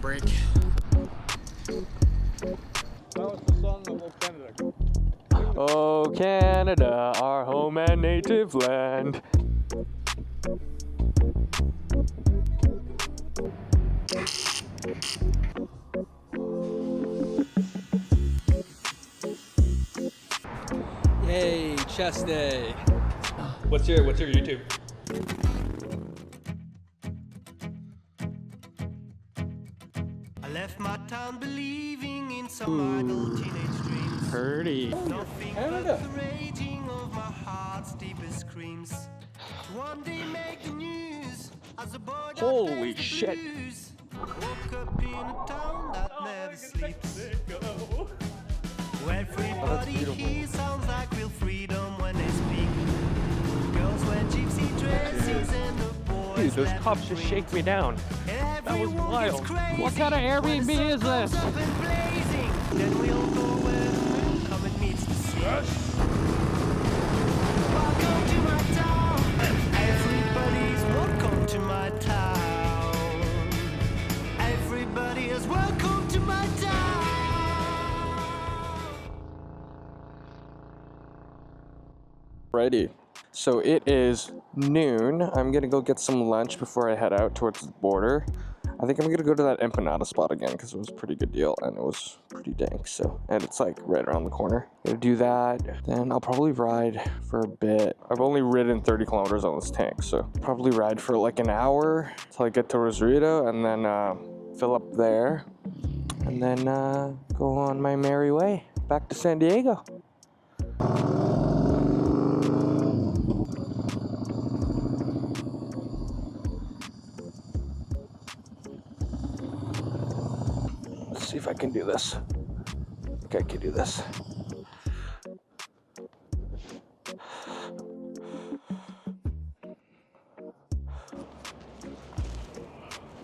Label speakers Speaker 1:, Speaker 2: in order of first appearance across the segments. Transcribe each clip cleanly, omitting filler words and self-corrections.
Speaker 1: brake.
Speaker 2: That was the song of Old Canada.
Speaker 1: Oh, Canada, our home and native land. Yay, chest day. What's your YouTube?
Speaker 3: I left my town believing in some idle teenage dreams.
Speaker 1: Pretty.
Speaker 3: Nothing but the raging of my heart's deepest screams. One day make the news as a boy that
Speaker 1: Holy
Speaker 3: plays the
Speaker 1: shit.
Speaker 3: blues. Woke up in a town that never sleeps. Where everybody here sounds like real freedom when they speak. Girls wear gypsy dresses and the boys.
Speaker 1: Dude, those cops just shake me down. That was wild. What kind of Airbnb is this?
Speaker 3: Then we'll go where the moon come and meets the sea. Welcome to my town. Everybody's welcome to my town. Everybody is welcome to my town.
Speaker 1: Righty. So it is noon. I'm gonna go get some lunch before I head out towards the border. I think I'm gonna go to that empanada spot again because it was a pretty good deal and it was pretty dank. So, and it's like right around the corner. Gonna do that. Then I'll probably ride for a bit. I've only ridden 30 kilometers on this tank, so probably ride for like an hour till I get to Rosarito and then fill up there and then go on my merry way back to San Diego. See if I can do this. Okay, I can do this.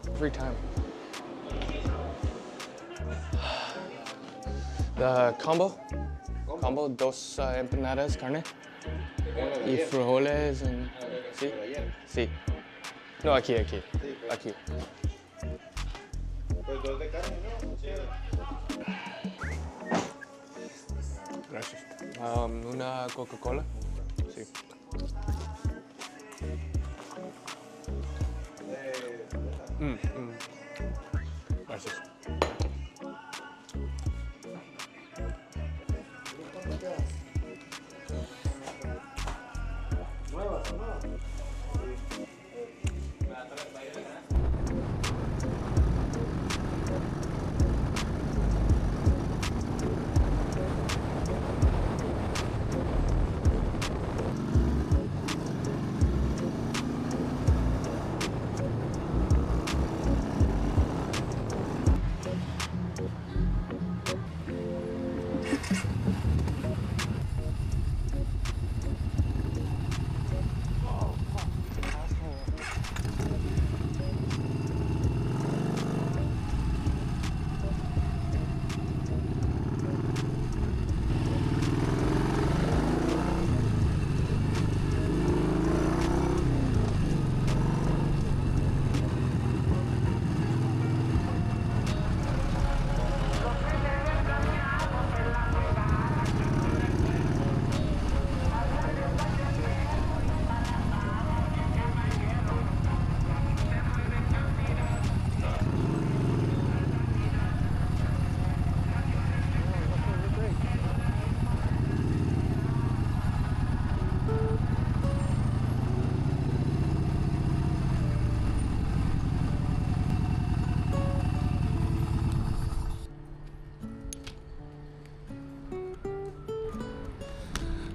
Speaker 1: Every time. The combo, dos empanadas, carne, y frijoles, and sí, sí. No, aquí. Gracias. Una Coca-Cola. Sí. Gracias.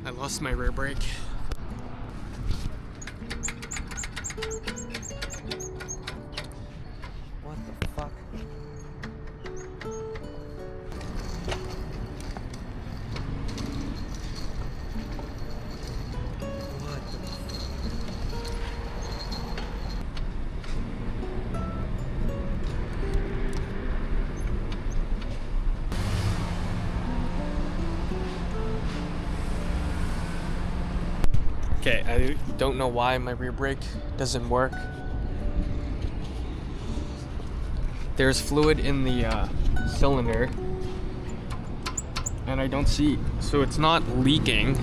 Speaker 1: I lost my rear brake. What the fuck? Okay, I don't know why my rear brake doesn't work. there's fluid in the cylinder, and I don't see, so it's not leaking.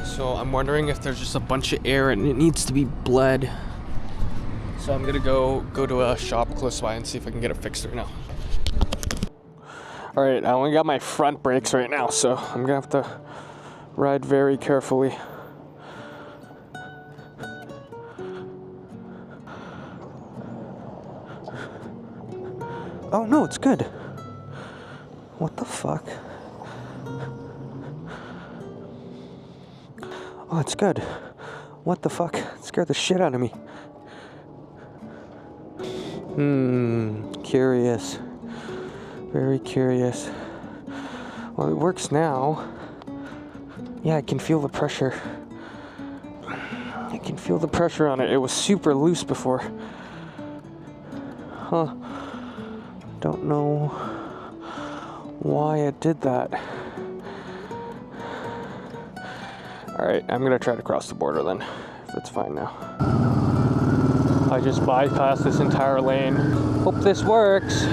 Speaker 1: So I'm wondering if there's just a bunch of air and it needs to be bled. So I'm gonna go to a shop close by and see if I can get it fixed right now. All right, I only got my front brakes right now, so I'm gonna have to ride very carefully. Oh no, it's good. What the fuck? Oh, it's good. What the fuck? It scared the shit out of me. Curious. Very curious. Well, it works now. Yeah, I can feel the pressure. I can feel the pressure on it. It was super loose before. Huh. Don't know why it did that. Alright, I'm gonna try to cross the border then, if it's fine now. I just bypassed this entire lane. Hope this works.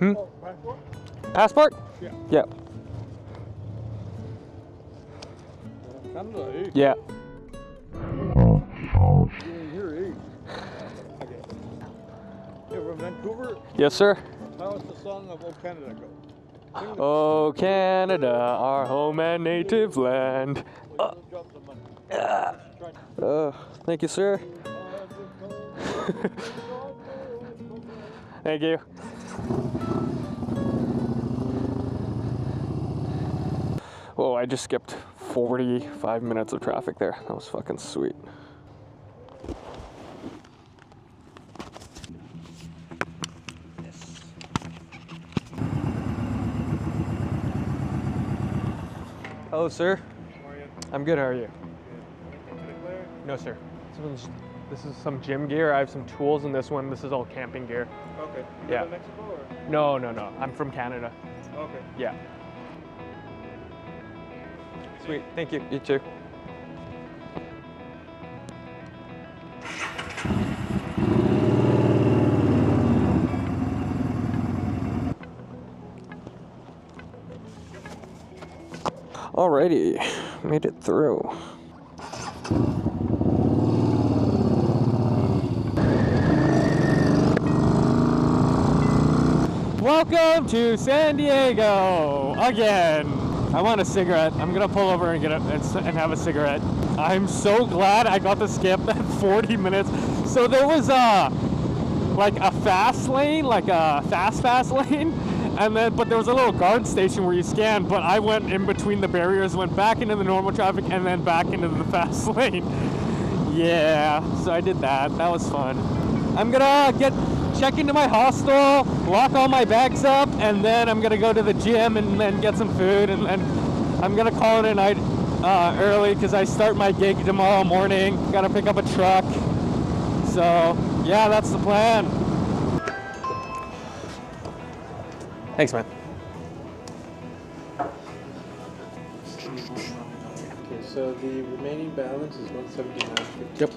Speaker 2: Oh, passport?
Speaker 1: Passport?
Speaker 2: Yeah.
Speaker 1: Yeah.
Speaker 2: Canada, eh?
Speaker 1: Yeah.
Speaker 2: You're eh? Okay. You're from Vancouver?
Speaker 1: Yes, sir.
Speaker 2: How does the song of Old Canada go? Sing the
Speaker 1: Oh, Canada, our home and native land.
Speaker 2: drop some money.
Speaker 1: Thank you, sir. Thank you. Whoa, I just skipped 45 minutes of traffic there. That was fucking sweet. Hello, sir.
Speaker 2: How are you?
Speaker 1: I'm good, how are you?
Speaker 2: Anything particular?
Speaker 1: No, sir. This is some gym gear. I have some tools in this one. This is all camping gear.
Speaker 2: Okay. You
Speaker 1: Yeah.
Speaker 2: live in Mexico or?
Speaker 1: No. I'm from Canada.
Speaker 2: Okay.
Speaker 1: Yeah. Sweet. Thank you. You too. Alrighty, made it through. Welcome to San Diego again. I want a cigarette. I'm gonna pull over and get it and have a cigarette. I'm so glad I got to skip that 40 minutes. So there was like a fast lane, like a fast lane. And then, but there was a little guard station where you scan, but I went in between the barriers, went back into the normal traffic, and then back into the fast lane. Yeah, so I did that. That was fun. I'm gonna check into my hostel, lock all my bags up, and then I'm gonna go to the gym and then get some food, and I'm gonna call it a night early because I start my gig tomorrow morning. Gotta pick up a truck. So, yeah, that's the plan. Thanks, man.
Speaker 4: Okay, so the remaining balance is 179.52.
Speaker 1: Yep.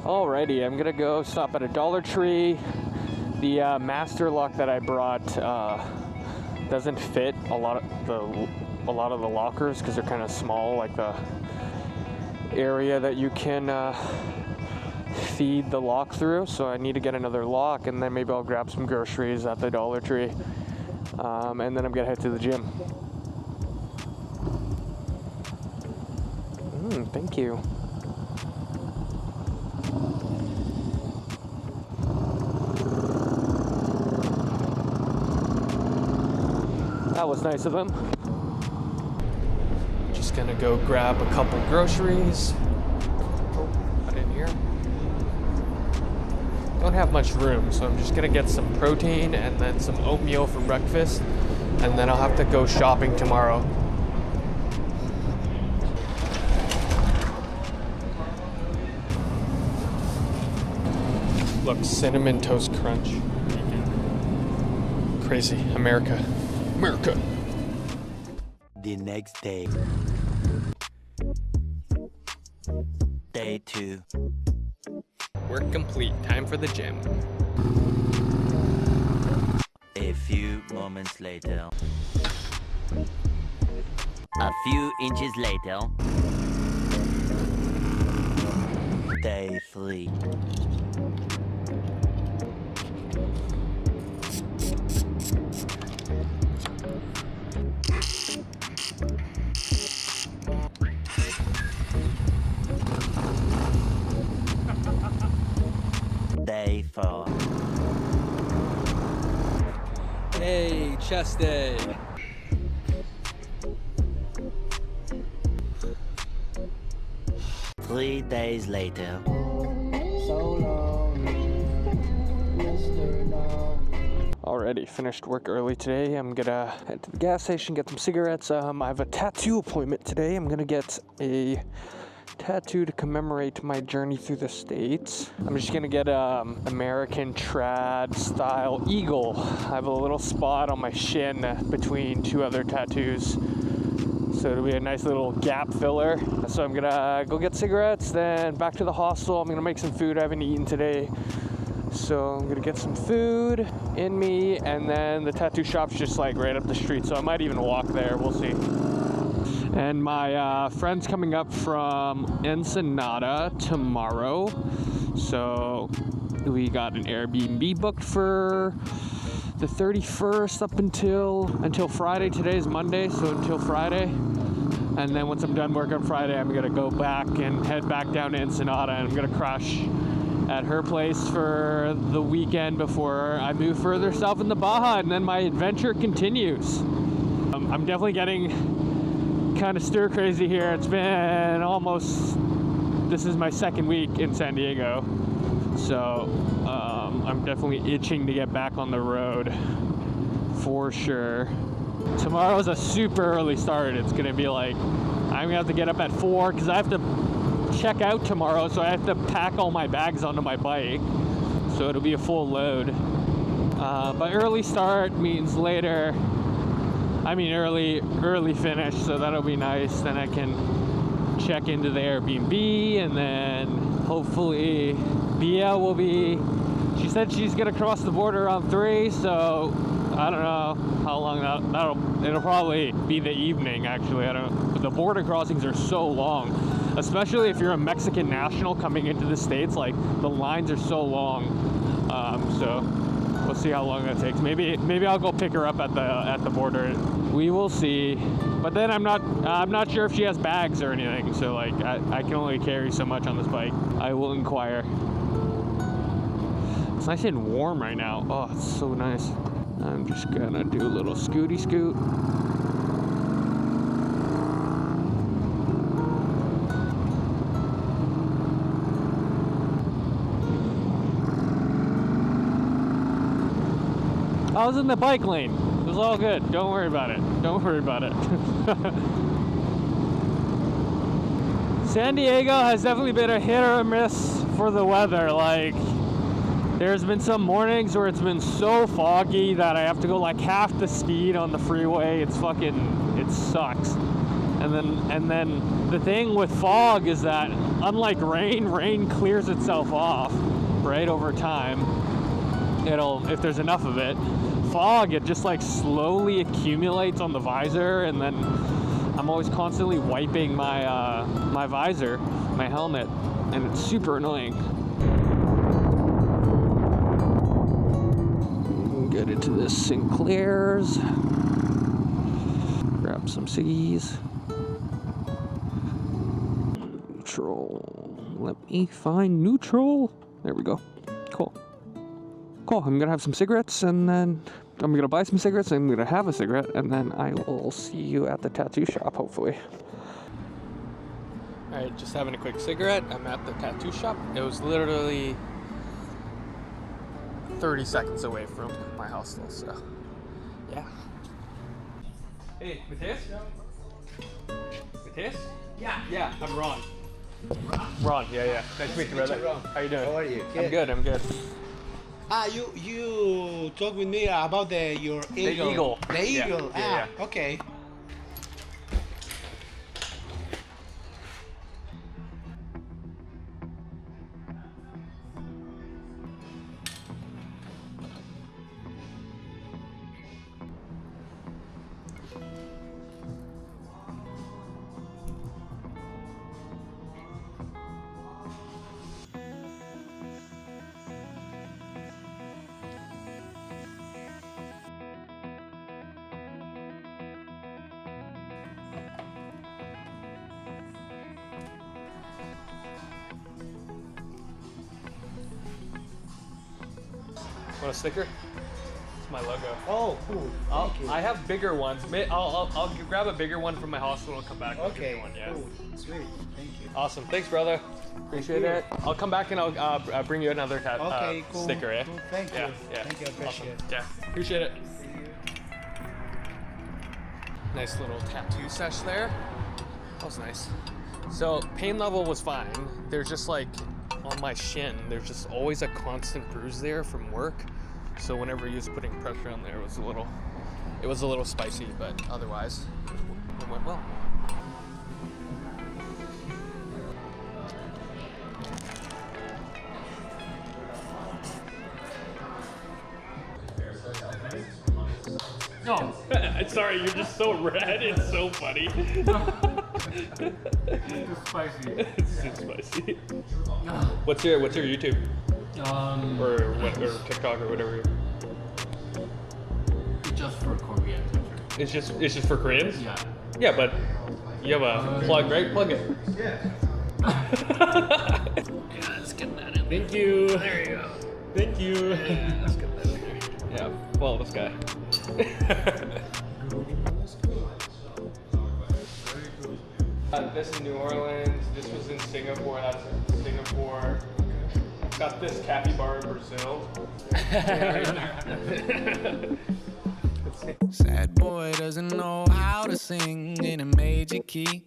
Speaker 1: Alrighty, I'm gonna go stop at a Dollar Tree. The master lock that I brought doesn't fit a lot of the lockers because they're kind of small, like the area that you can feed the lock through. So I need to get another lock, and then maybe I'll grab some groceries at the Dollar Tree, and then I'm gonna head to the gym. Thank you. That was nice of him. Just gonna go grab a couple groceries. Oh, not in here. don't have much room, so I'm just gonna get some protein and then some oatmeal for breakfast, and then I'll have to go shopping tomorrow. Look, Cinnamon Toast Crunch. Crazy. America. America.
Speaker 3: The next day. Day 2.
Speaker 1: Work complete. Time for the gym.
Speaker 3: A few moments later. A few inches later. Day 3. Day 4.
Speaker 1: Hey, chest day.
Speaker 3: 3 days later.
Speaker 1: Already finished work early today. I'm gonna head to the gas station, get some cigarettes. I have a tattoo appointment today. I'm gonna get a tattoo to commemorate my journey through the States. I'm just gonna get American trad style eagle. I have a little spot on my shin between 2 other tattoos, so it'll be a nice little gap filler. So I'm gonna go get cigarettes, then back to the hostel. I'm gonna make some food I haven't eaten today, so I'm gonna get some food in me, and then the tattoo shop's just like right up the street, so I might even walk there. We'll see. And my friend's coming up from Ensenada tomorrow, so we got an Airbnb booked for the 31st up until Friday. Today is Monday, so until Friday. And then once I'm done work on Friday, I'm gonna go back and head back down to Ensenada, and I'm gonna crash at her place for the weekend before I move further south in the Baja, and then my adventure continues. I'm definitely getting kind of stir crazy here. It's been this is my 2nd week in San Diego, so I'm definitely itching to get back on the road for sure. Tomorrow's a super early start. It's gonna be like, I'm gonna have to get up at 4 because I have to check out tomorrow, so I have to pack all my bags onto my bike, so it'll be a full load. But early start means later, early finish, so that'll be nice. Then I can check into the Airbnb, and then hopefully Bia will be, she said she's gonna cross the border around 3, so I don't know how long it'll probably be the evening actually. But the border crossings are so long, especially if you're a Mexican national coming into the States. Like, the lines are so long, so we'll see how long that takes. Maybe I'll go pick her up at the border. We will see. But then I'm not sure if she has bags or anything. So like I can only carry so much on this bike. I will inquire. It's nice and warm right now. Oh, it's so nice. I'm just gonna do a little scooty scoot. I was in the bike lane. It was all good. Don't worry about it. Don't worry about it. San Diego has definitely been a hit or a miss for the weather. Like, there's been some mornings where it's been so foggy that I have to go like half the speed on the freeway. It sucks. And then the thing with fog is that, unlike rain clears itself off, right, over time. If there's enough of it. Fog, it just like slowly accumulates on the visor, and then I'm always constantly wiping my my visor, my helmet, and it's super annoying. Get into this Sinclair's, grab some ciggies. Neutral. Let me find neutral. There we go. Cool. I'm gonna have some cigarettes, and then I'm gonna buy some cigarettes, and I'm gonna have a cigarette, and then I will see you at the tattoo shop, hopefully. Alright, just having a quick cigarette. I'm at the tattoo shop. It was literally 30 seconds away from my hostel, so yeah. Hey, Matthias? Matthias?
Speaker 5: Yeah.
Speaker 1: Yeah, I'm Ron. Ron, yeah. Nice to meet you, brother.
Speaker 5: Ron.
Speaker 1: How you doing?
Speaker 5: How are you?
Speaker 1: I'm good.
Speaker 5: You talk with me about your eagle.
Speaker 1: The eagle.
Speaker 5: The eagle.
Speaker 1: Yeah.
Speaker 5: Okay.
Speaker 1: Want a sticker? It's my logo.
Speaker 5: Oh, cool. Thank you.
Speaker 1: I have bigger ones. I'll grab a bigger one from my hospital and come back. And give
Speaker 5: Okay.
Speaker 1: you one. Yeah.
Speaker 5: Cool. Sweet. Thank you.
Speaker 1: Awesome. Thanks, brother. Appreciate it. I'll come back and I'll bring you another
Speaker 5: Okay, cool.
Speaker 1: sticker. Yeah.
Speaker 5: Cool. Thank you.
Speaker 1: Yeah.
Speaker 5: Thank you. I appreciate
Speaker 1: Awesome.
Speaker 5: it.
Speaker 1: Yeah. Appreciate it. Nice little tattoo sesh there. That was nice. So pain level was fine. There's just like on my shin, there's just always a constant bruise there from work. So whenever he was putting pressure on there, it was a little spicy, but otherwise it went well.
Speaker 6: No, sorry, you're just so red. It's so funny.
Speaker 7: It's spicy.
Speaker 6: It's spicy. What's your YouTube or TikTok or whatever?
Speaker 7: Just for Korean culture.
Speaker 6: It's just for Koreans.
Speaker 7: Yeah.
Speaker 6: Yeah, but you have a plug, right? Plug it.
Speaker 7: Yeah.
Speaker 6: Yeah, let's get that in. Thank you. There you go. Thank you.
Speaker 7: Yeah, let's get that in there.
Speaker 6: Yeah, follow this guy.
Speaker 1: This in New Orleans. This was in Singapore. That's in Singapore. Got this capybara in Brazil.
Speaker 8: Sad boy doesn't know how to sing in a major key.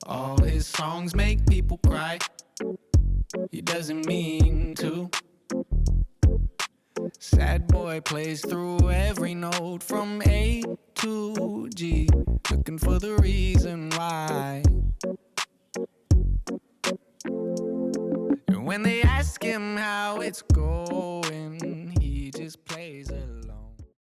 Speaker 8: All his songs make people cry. He doesn't mean to. Sad boy plays through every note from A to G, looking for the reason why. And when they ask him how it's going,